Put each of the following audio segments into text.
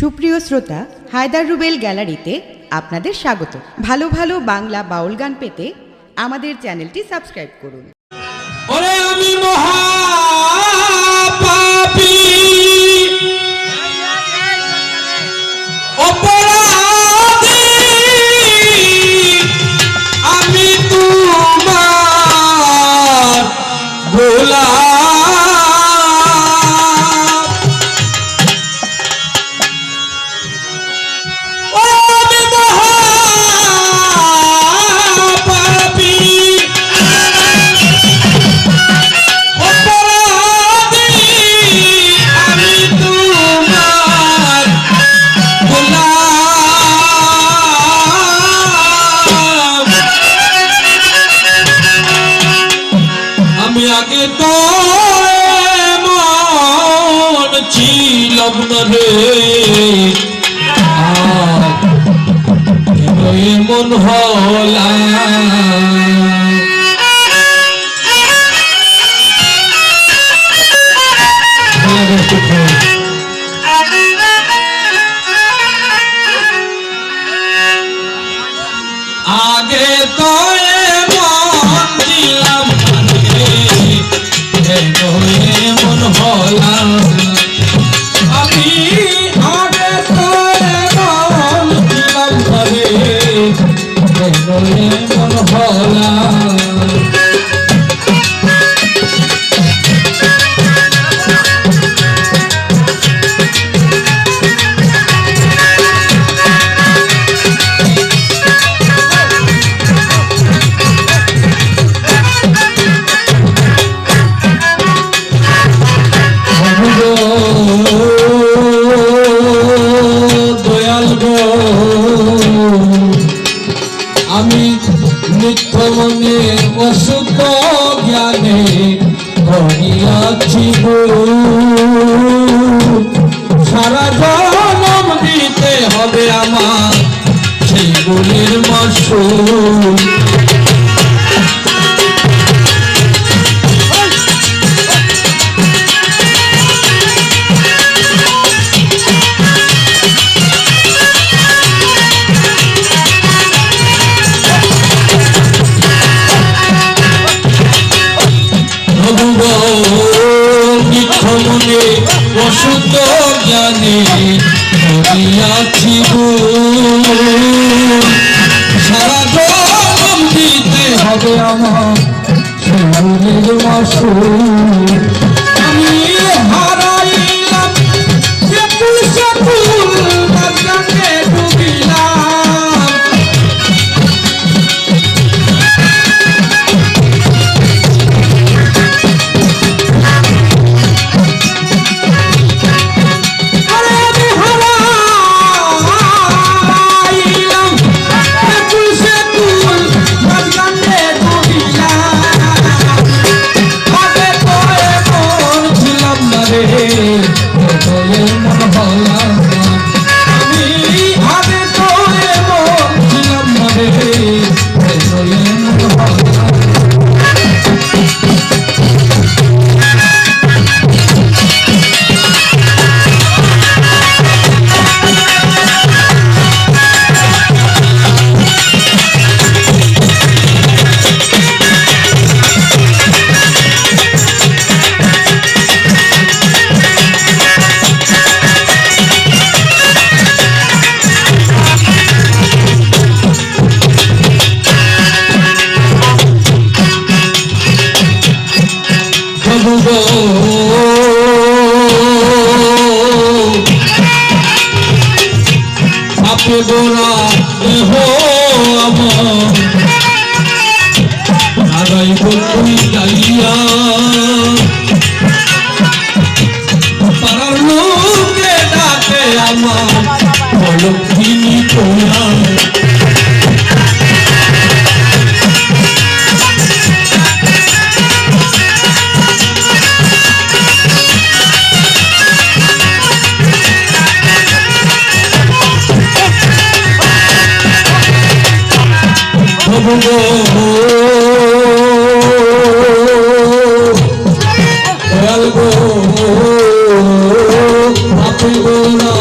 সুপ্রিয় শ্রোতা, হায়দার রুবেল গ্যালারিতে আপনাদের স্বাগত। ভালো ভালো বাংলা বাউল গান পেতে আমাদের চ্যানেলটি সাবস্ক্রাইব করুন। ওরে আমি মহাপাপী অপরাধী, আমি তোমার গোলাম। আগে তো মন ছিলাম না রে, মন হলা আগে তো মন ছিলাম মন হলা আমি আগে তো মন ছিলাম ঘরে মন হলা আমি নিত্য মনে অসুখ জ্ঞানে ধরিয়াছি সারা জনম দিতে হবে আমার সেই গুলির মাসুল। মনে অসুখ জ্ঞানে ধরিয়াছি সারা জনম দিতে হবে আমার সেই মাসুল। আমি হারাইলাম যে পুষে ফুল বাগানে ডুবিলাম, আপে গোরা হো আমার আগাই বলুই যাইয়া পাড়ার লোকে ডাকে আমার অলক্ষিনী তোরা। দয়াল গো আপনি গো না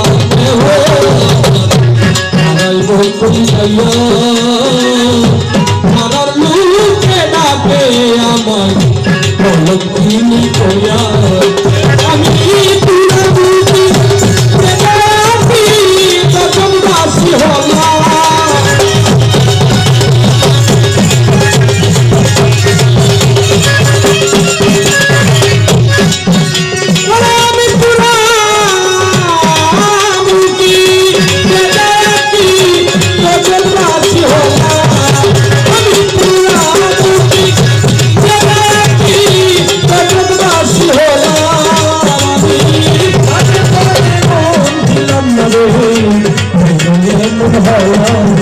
ভালো